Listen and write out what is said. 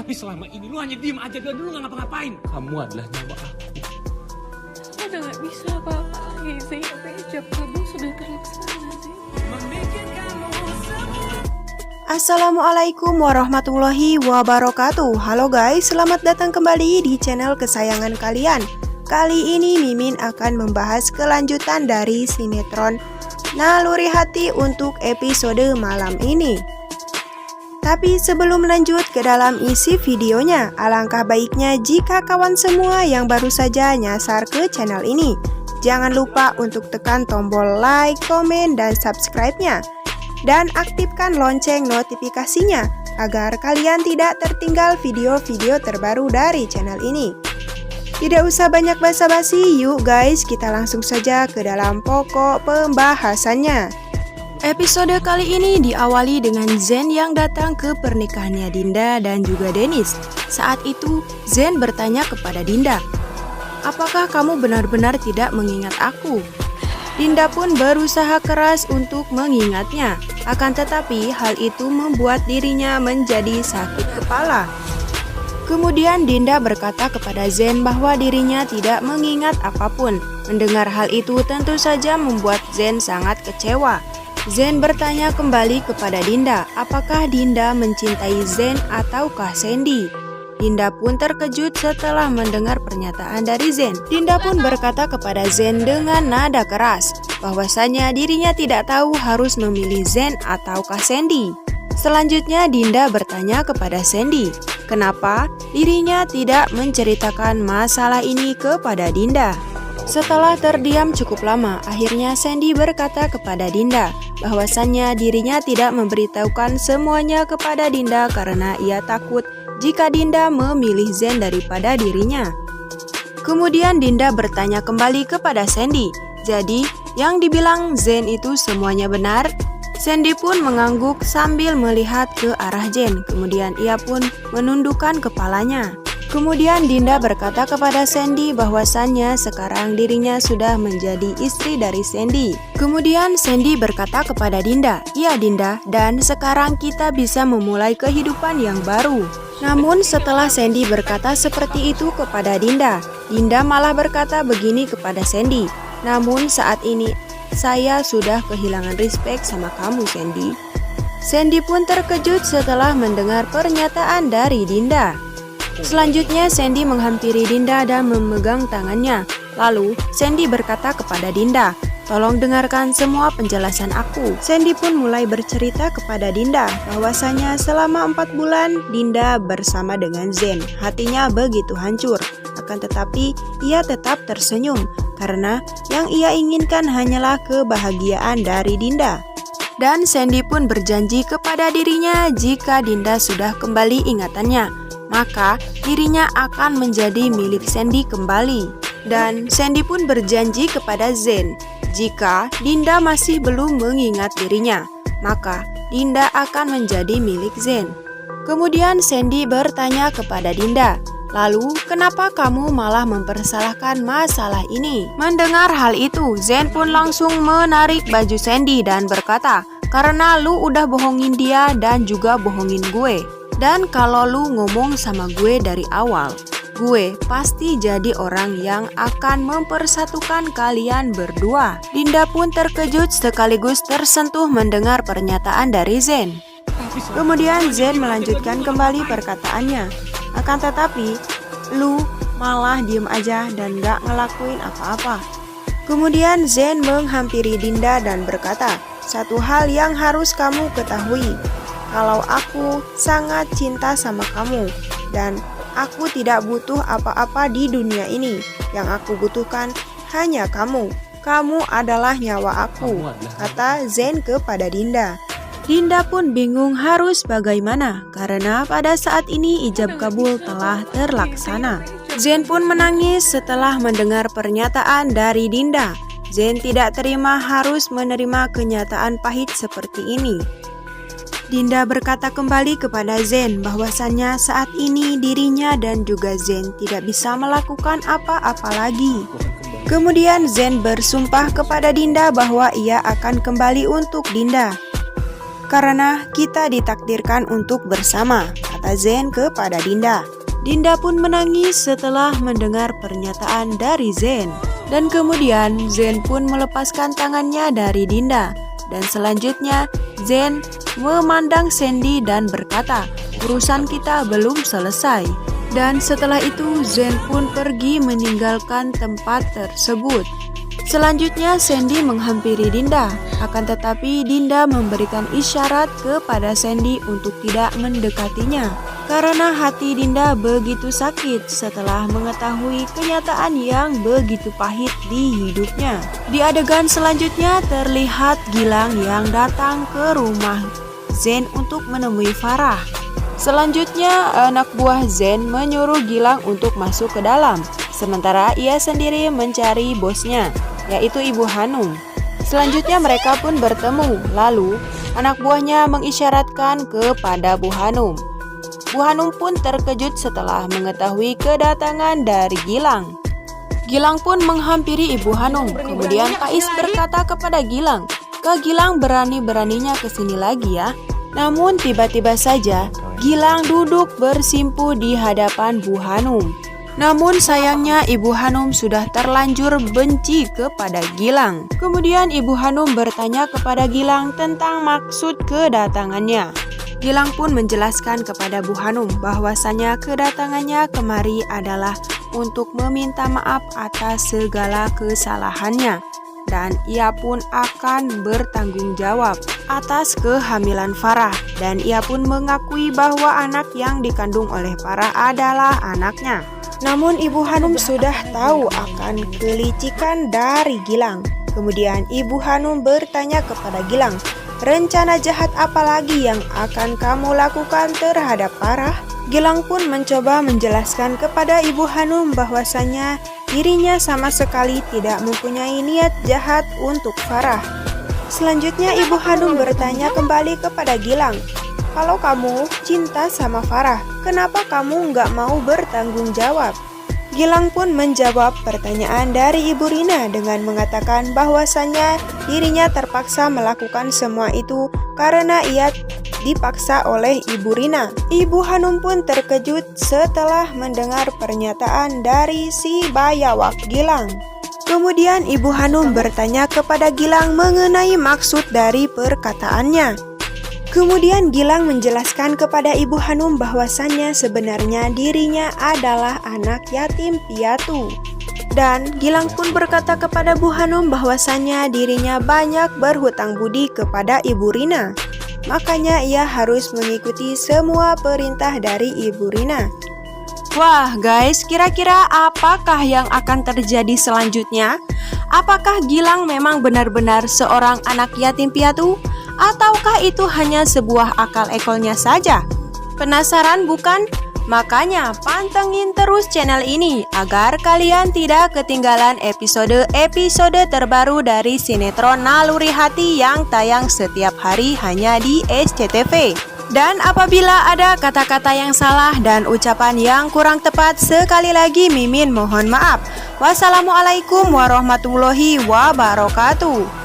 Tapi selama ini lu hanya diem aja dan lu gak ngapa-ngapain. Kamu adalah nyawa aku. Udah gak bisa apa-apa lagi, Zain. Ijab kabul sudah terlaksana, Zain. Assalamualaikum warahmatullahi wabarakatuh. Halo guys, selamat datang kembali di channel kesayangan kalian. Kali ini Mimin akan membahas kelanjutan dari sinetron Naluri Hati untuk episode malam ini. Tapi sebelum lanjut ke dalam isi videonya, alangkah baiknya jika kawan semua yang baru saja nyasar ke channel ini, jangan lupa untuk tekan tombol like, komen, dan subscribe-nya. Dan aktifkan lonceng notifikasinya agar kalian tidak tertinggal video-video terbaru dari channel ini. Tidak usah banyak basa-basi, yuk guys, kita langsung saja ke dalam pokok pembahasannya. Episode kali ini diawali dengan Zain yang datang ke pernikahannya Dinda dan juga Dennis. Saat itu Zain bertanya kepada Dinda, "Apakah kamu benar-benar tidak mengingat aku?" Dinda pun berusaha keras untuk mengingatnya, akan tetapi hal itu membuat dirinya menjadi sakit kepala. Kemudian Dinda berkata kepada Zain bahwa dirinya tidak mengingat apapun. Mendengar hal itu tentu saja membuat Zain sangat kecewa. Zain bertanya kembali kepada Dinda, apakah Dinda mencintai Zain ataukah Sandy? Dinda pun terkejut setelah mendengar pernyataan dari Zain. Dinda pun berkata kepada Zain dengan nada keras bahwasanya dirinya tidak tahu harus memilih Zain ataukah Sandy. Selanjutnya Dinda bertanya kepada Sandy, kenapa dirinya tidak menceritakan masalah ini kepada Dinda. Setelah terdiam cukup lama, akhirnya Sandy berkata kepada Dinda bahwasannya dirinya tidak memberitahukan semuanya kepada Dinda karena ia takut jika Dinda memilih Zain daripada dirinya. Kemudian Dinda bertanya kembali kepada Sandy, jadi yang dibilang Zain itu semuanya benar? Sandy pun mengangguk sambil melihat ke arah Zain, kemudian ia pun menundukkan kepalanya. Kemudian Dinda berkata kepada Sandy bahwasannya sekarang dirinya sudah menjadi istri dari Sandy. Kemudian Sandy berkata kepada Dinda, "Iya Dinda, dan sekarang kita bisa memulai kehidupan yang baru." Namun setelah Sandy berkata seperti itu kepada Dinda, Dinda malah berkata begini kepada Sandy, "Namun saat ini saya sudah kehilangan respect sama kamu Sandy." Sandy pun terkejut setelah mendengar pernyataan dari Dinda. Selanjutnya Sandy menghampiri Dinda dan memegang tangannya. Lalu Sandy berkata kepada Dinda, "Tolong dengarkan semua penjelasan aku." Sandy pun mulai bercerita kepada Dinda bahwasanya selama 4 bulan Dinda bersama dengan Zain. Hatinya begitu hancur, akan tetapi ia tetap tersenyum karena yang ia inginkan hanyalah kebahagiaan dari Dinda. Dan Sandy pun berjanji kepada dirinya jika Dinda sudah kembali ingatannya, maka dirinya akan menjadi milik Sandy kembali. Dan Sandy pun berjanji kepada Zain, jika Dinda masih belum mengingat dirinya, maka Dinda akan menjadi milik Zain. Kemudian Sandy bertanya kepada Dinda, "Lalu kenapa kamu malah mempersalahkan masalah ini?" Mendengar hal itu, Zain pun langsung menarik baju Sandy dan berkata, "Karena lu udah bohongin dia dan juga bohongin gue. Dan kalau lu ngomong sama gue dari awal, gue pasti jadi orang yang akan mempersatukan kalian berdua." Dinda pun terkejut sekaligus tersentuh mendengar pernyataan dari Zain. Kemudian Zain melanjutkan kembali perkataannya, "Akan tetapi, lu malah diem aja dan gak ngelakuin apa-apa." Kemudian Zain menghampiri Dinda dan berkata, "Satu hal yang harus kamu ketahui, kalau aku sangat cinta sama kamu dan aku tidak butuh apa-apa di dunia ini. Yang aku butuhkan hanya kamu. Kamu adalah nyawa aku," kata Zain kepada Dinda. Dinda pun bingung harus bagaimana karena pada saat ini ijab kabul telah terlaksana. Zain pun menangis setelah mendengar pernyataan dari Dinda. Zain tidak terima harus menerima kenyataan pahit seperti ini. Dinda berkata kembali kepada Zain bahwasannya saat ini dirinya dan juga Zain tidak bisa melakukan apa-apa lagi. Kemudian Zain bersumpah kepada Dinda bahwa ia akan kembali untuk Dinda. "Karena kita ditakdirkan untuk bersama," kata kata Zen kepada Dinda. Dinda pun menangis setelah mendengar pernyataan dari Zen. Dan kemudian Zen pun melepaskan tangannya dari Dinda. Dan selanjutnya Zen memandang Sandy dan berkata, urusan kita belum selesai. Dan setelah itu Zen pun pergi meninggalkan tempat tersebut. Selanjutnya Sandy menghampiri Dinda, akan tetapi Dinda memberikan isyarat kepada Sandy untuk tidak mendekatinya. Karena hati Dinda begitu sakit setelah mengetahui kenyataan yang begitu pahit di hidupnya. Di adegan selanjutnya terlihat Gilang yang datang ke rumah Zen untuk menemui Farah. Selanjutnya anak buah Zen menyuruh Gilang untuk masuk ke dalam, sementara ia sendiri mencari bosnya, yaitu Ibu Hanum. Selanjutnya mereka pun bertemu, lalu anak buahnya mengisyaratkan kepada Bu Hanum. Bu Hanum pun terkejut setelah mengetahui kedatangan dari Gilang. Gilang pun menghampiri Ibu Hanum, kemudian Kais berkata kepada Gilang, "Kak Gilang berani-beraninya kesini lagi ya." Namun tiba-tiba saja Gilang duduk bersimpu di hadapan Bu Hanum. Namun sayangnya Ibu Hanum sudah terlanjur benci kepada Gilang. Kemudian Ibu Hanum bertanya kepada Gilang tentang maksud kedatangannya. Gilang pun menjelaskan kepada Bu Hanum bahwasanya kedatangannya kemari adalah untuk meminta maaf atas segala kesalahannya. Dan ia pun akan bertanggung jawab atas kehamilan Farah. Dan ia pun mengakui bahwa anak yang dikandung oleh Farah adalah anaknya. Namun Ibu Hanum sudah tahu akan kelicikan dari Gilang. Kemudian Ibu Hanum bertanya kepada Gilang, rencana jahat apa lagi yang akan kamu lakukan terhadap Farah? Gilang pun mencoba menjelaskan kepada Ibu Hanum bahwasanya dirinya sama sekali tidak mempunyai niat jahat untuk Farah. Selanjutnya Ibu Hanum bertanya kembali kepada Gilang, kalau kamu cinta sama Farah, kenapa kamu nggak mau bertanggung jawab? Gilang pun menjawab pertanyaan dari Ibu Rina dengan mengatakan bahwasanya dirinya terpaksa melakukan semua itu karena ia dipaksa oleh Ibu Rina. Ibu Hanum pun terkejut setelah mendengar pernyataan dari si bayawak Gilang. Kemudian Ibu Hanum bertanya kepada Gilang mengenai maksud dari perkataannya. Kemudian Gilang menjelaskan kepada Ibu Hanum bahwasannya sebenarnya dirinya adalah anak yatim piatu. Dan Gilang pun berkata kepada Bu Hanum bahwasannya dirinya banyak berhutang budi kepada Ibu Rina. Makanya ia harus mengikuti semua perintah dari Ibu Rina. Wah guys, kira-kira apakah yang akan terjadi selanjutnya? Apakah Gilang memang benar-benar seorang anak yatim piatu? Ataukah itu hanya sebuah akal-ekolnya saja? Penasaran bukan? Makanya pantengin terus channel ini agar kalian tidak ketinggalan episode-episode terbaru dari sinetron Naluri Hati yang tayang setiap hari hanya di SCTV. Dan apabila ada kata-kata yang salah dan ucapan yang kurang tepat, sekali lagi Mimin mohon maaf. Wassalamualaikum warahmatullahi wabarakatuh.